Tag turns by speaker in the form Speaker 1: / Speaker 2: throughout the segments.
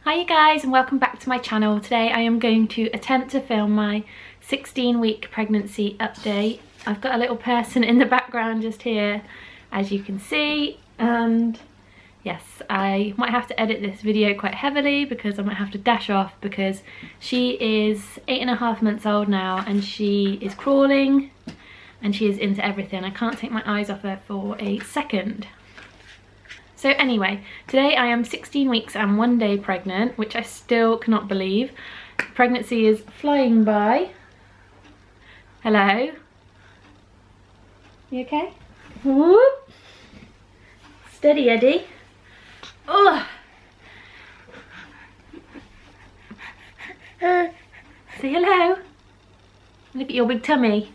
Speaker 1: Hi you guys and welcome back to my channel. Today I am going to attempt to film my 16-week pregnancy update. I've got a little person in the background just here, as you can see, and yes, I might have to edit this video quite heavily because I might have to dash off because she is 8.5 months old now and she is crawling and she is into everything. I can't take my eyes off her for a second. So anyway, today I am 16 weeks and 1 day pregnant, which I still cannot believe. Pregnancy is flying by. Hello? You okay? Whoop. Steady, Eddie. Oh. Say hello. Look at your big tummy.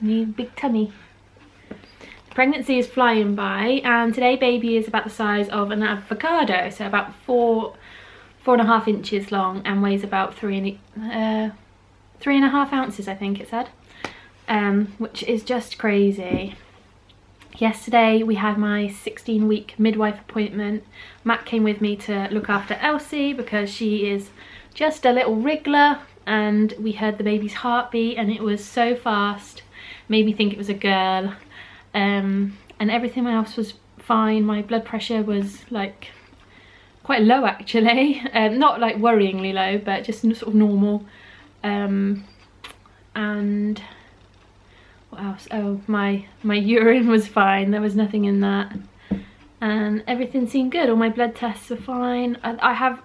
Speaker 1: You big tummy. Pregnancy is flying by, and today baby is about the size of an avocado, so about 4.5 inches long and weighs about 3.5 ounces, I think it said, which is just crazy. Yesterday we had my 16-week midwife appointment. Matt came with me to look after Elsie because she is just a little wriggler, and we heard the baby's heartbeat and it was so fast, made me think it was a girl. And everything else was fine. My blood pressure was like quite low actually, not like worryingly low, but just sort of normal. And what else? Oh, my urine was fine, there was nothing in that, and everything seemed good. All my blood tests were fine. I have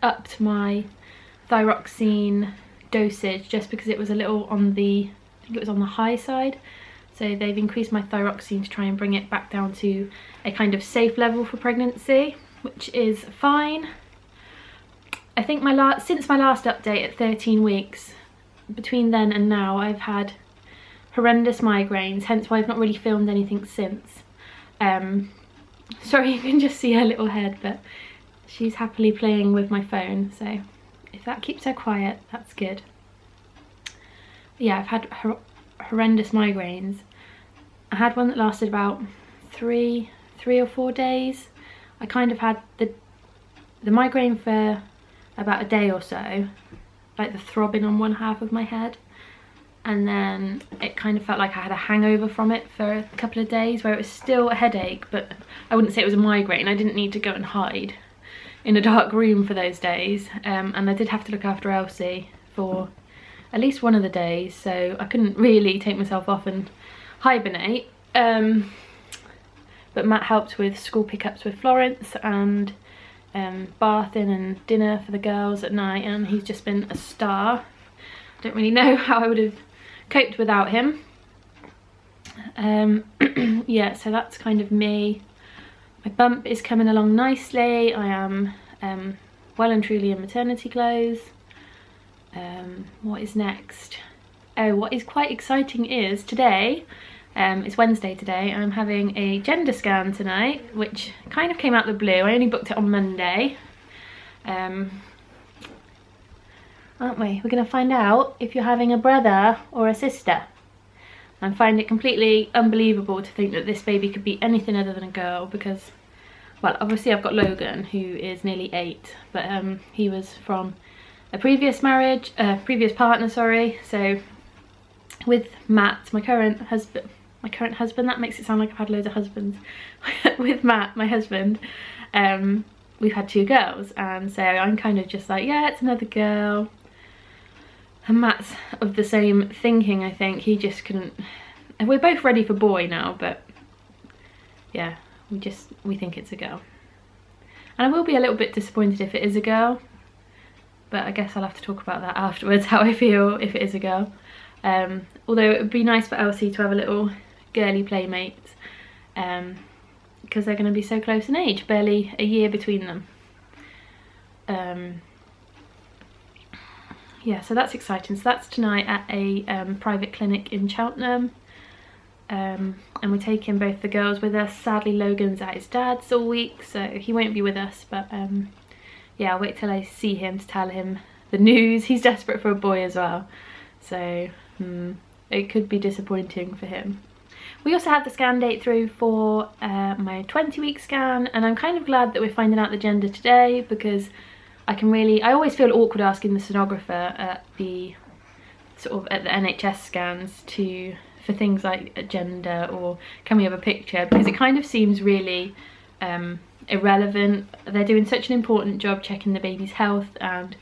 Speaker 1: upped my thyroxine dosage just because it was a little on the, I think it was on the high side. So they've increased my thyroxine to try and bring it back down to a kind of safe level for pregnancy, which is fine. I think since my last update at 13 weeks, between then and now, I've had horrendous migraines, hence why I've not really filmed anything since. Sorry, you can just see her little head, but she's happily playing with my phone, so if that keeps her quiet, that's good. Yeah, I've had horrendous migraines. I had one that lasted about three or 4 days. I kind of had the migraine for about a day or so, like the throbbing on one half of my head, and then it kind of felt like I had a hangover from it for a couple of days where it was still a headache, but I wouldn't say it was a migraine. I didn't need to go and hide in a dark room for those days, and I did have to look after Elsie for at least one of the days, so I couldn't really take myself off and hibernate. But Matt helped with school pickups with Florence and bathing and dinner for the girls at night, and he's just been a star. I don't really know how I would have coped without him. Yeah, so that's kind of me. My bump is coming along nicely. I am well and truly in maternity clothes. What is next? Oh, what is quite exciting is today, it's Wednesday today, I'm having a gender scan tonight, which kind of came out of the blue. I only booked it on Monday. Aren't we? We're going to find out if you're having a brother or a sister. I find it completely unbelievable to think that this baby could be anything other than a girl because, well, obviously I've got Logan, who is nearly 8, but he was from a previous marriage, previous partner, sorry. So with Matt, my current husband, that makes it sound like I've had loads of husbands. With Matt, my husband, we've had 2 girls, and so I'm kind of just like, yeah, it's another girl. And Matt's of the same thinking, I think. He just couldn't, and we're both ready for boy now, but yeah, we think it's a girl. And I will be a little bit disappointed if it is a girl, but I guess I'll have to talk about that afterwards, how I feel if it is a girl. Although it would be nice for Elsie to have a little girly playmate, because they're going to be so close in age, barely a year between them. Yeah, so that's exciting. So that's tonight at a private clinic in Cheltenham, and we're taking both the girls with us. Sadly, Logan's at his dad's all week, so he won't be with us, but yeah, I'll wait till I see him to tell him the news. He's desperate for a boy as well, so it could be disappointing for him. We also had the scan date through for my 20-week scan, and I'm kind of glad that we're finding out the gender today, because I always feel awkward asking the sonographer at the NHS scans for things like gender or can we have a picture, because it kind of seems really irrelevant. They're doing such an important job checking the baby's health, and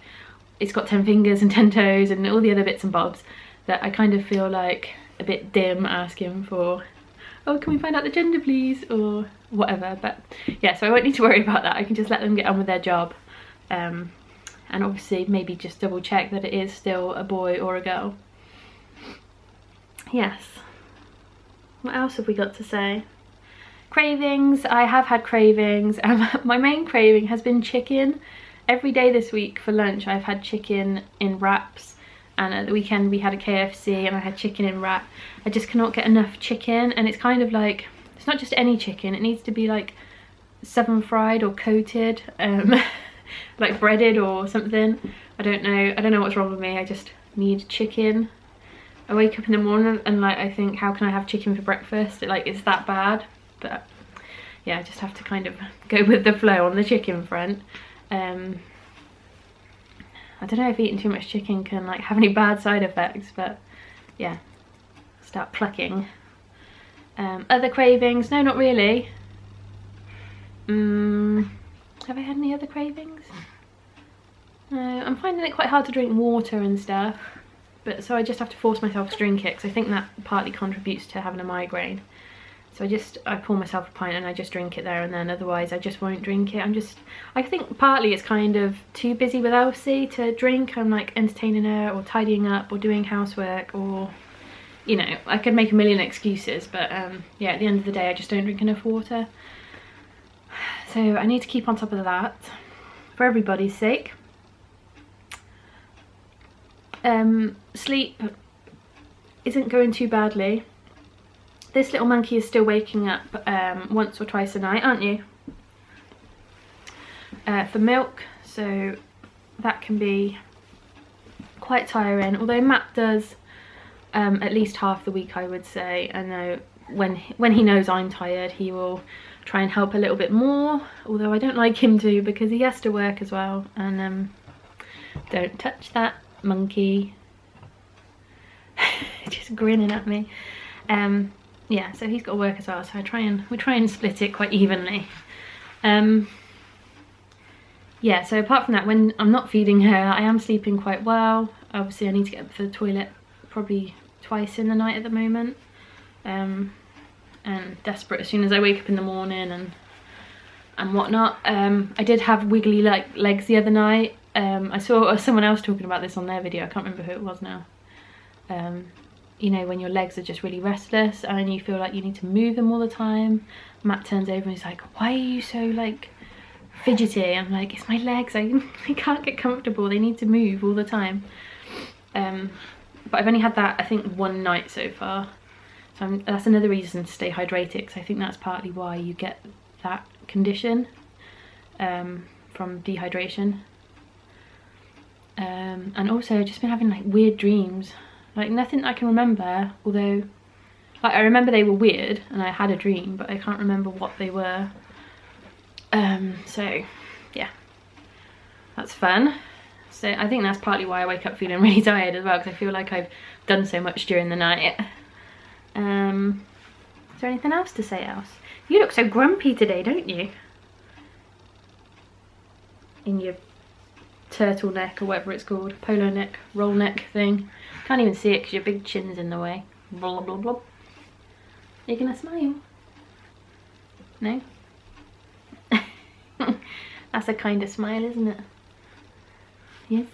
Speaker 1: it's got 10 fingers and 10 toes and all the other bits and bobs, that I kind of feel like a bit dim asking for, oh, can we find out the gender please, or whatever. But yeah, so I won't need to worry about that. I can just let them get on with their job, and obviously maybe just double check that it is still a boy or a girl. Yes. What else have we got to say? Cravings. I have had cravings. My main craving has been chicken. Every day this week for lunch I've had chicken in wraps, and at the weekend we had a KFC and I had chicken in wrap. I just cannot get enough chicken, and it's kind of like, it's not just any chicken, it needs to be like 7 fried or coated, like breaded or something. I don't know what's wrong with me. I just need chicken. I wake up in the morning and like I think, how can I have chicken for breakfast? It's that bad. But yeah, I just have to kind of go with the flow on the chicken front. I don't know if eating too much chicken can like have any bad side effects, but yeah, start plucking. Other cravings? No, not really. Have I had any other cravings? No, I'm finding it quite hard to drink water and stuff, but so I just have to force myself to drink it, because I think that partly contributes to having a migraine. So I pour myself a pint and I just drink it there and then, otherwise I just won't drink it. I think partly it's kind of too busy with Elsie to drink. I'm like entertaining her or tidying up or doing housework, or, you know, I could make a million excuses, but yeah, at the end of the day I just don't drink enough water. So I need to keep on top of that for everybody's sake. Sleep isn't going too badly. This little monkey is still waking up once or twice a night, aren't you? For milk, so that can be quite tiring. Although Matt does at least half the week, I would say. I know when he knows I'm tired, he will try and help a little bit more. Although I don't like him to, because he has to work as well. And don't touch that monkey. Just grinning at me. Yeah, so he's got to work as well, so we try and split it quite evenly. Yeah, so apart from that, when I'm not feeding her, I am sleeping quite well. Obviously I need to get up for the toilet probably twice in the night at the moment, and desperate as soon as I wake up in the morning and whatnot. I did have wiggly legs the other night. I saw someone else talking about this on their video. I can't remember who it was now. You know, when your legs are just really restless and you feel like you need to move them all the time. Matt turns over and he's like, why are you so like fidgety? I'm like, it's my legs, I can't get comfortable, they need to move all the time. But I've only had that I think one night so far, so that's another reason to stay hydrated, because I think that's partly why you get that condition, from dehydration. And also I've just been having like weird dreams. Like nothing I can remember, although like I remember they were weird and I had a dream, but I can't remember what they were. So yeah, that's fun. So I think that's partly why I wake up feeling really tired as well, because I feel like I've done so much during the night. Is there anything else to say else? You look so grumpy today, don't you? In your turtleneck or whatever it's called, polo neck, roll neck thing. Can't even see it because your big chin's in the way. Blah blah blah. You're gonna smile? No? That's a kind of smile, isn't it? Yes.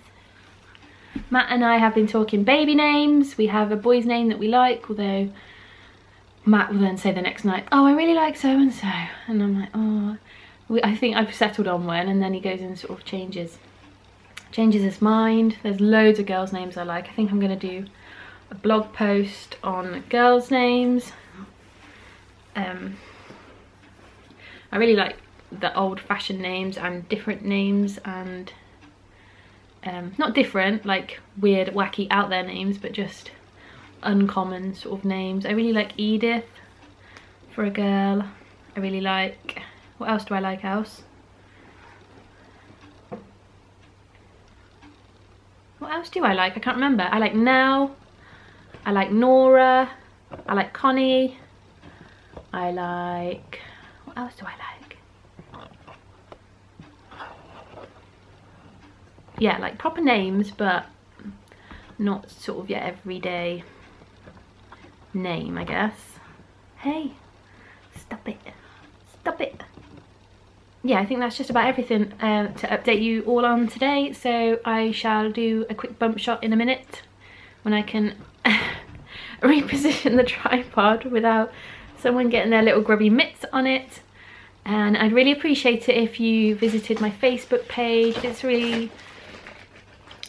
Speaker 1: Matt and I have been talking baby names. We have a boy's name that we like, although Matt will then say the next night, oh, I really like so and so, and I'm like, oh, I think I've settled on one, and then he goes and sort of changes his mind. There's loads of girls' names I like. I think I'm going to do a blog post on girls' names. I really like the old-fashioned names and different names, and not different, like weird, wacky, out there names, but just uncommon sort of names. I really like Edith. for a girl. I really like, what else do I like else? What else do I like? I can't remember. I like Nell, I like Nora, I like Connie, I like, what else do I like? Yeah, like proper names, but not sort of your everyday name, I guess. Hey, stop it, stop it. Yeah, I think that's just about everything to update you all on today. So I shall do a quick bump shot in a minute when I can reposition the tripod without someone getting their little grubby mitts on it. And I'd really appreciate it if you visited my Facebook page. It's really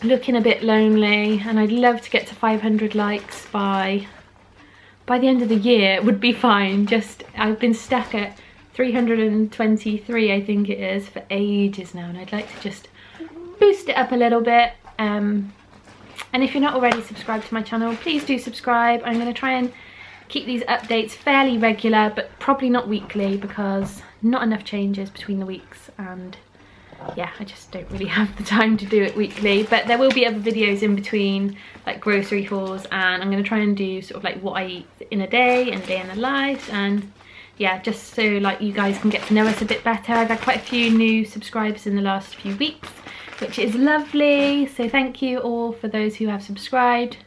Speaker 1: looking a bit lonely, and I'd love to get to 500 likes by the end of the year. It would be fine. Just, I've been stuck at 323, I think it is, for ages now, and I'd like to just boost it up a little bit. And if you're not already subscribed to my channel, please do subscribe. I'm going to try and keep these updates fairly regular, but probably not weekly, because not enough changes between the weeks, and yeah, I just don't really have the time to do it weekly. But there will be other videos in between, like grocery hauls, and I'm going to try and do sort of like what I eat in a day and day in the life, and yeah, just so like you guys can get to know us a bit better. I've had quite a few new subscribers in the last few weeks, which is lovely, so thank you all for those who have subscribed.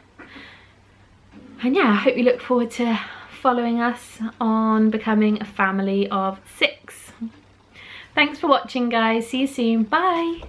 Speaker 1: And yeah, I hope you look forward to following us on becoming a family of 6. Thanks for watching, guys. See you soon. Bye.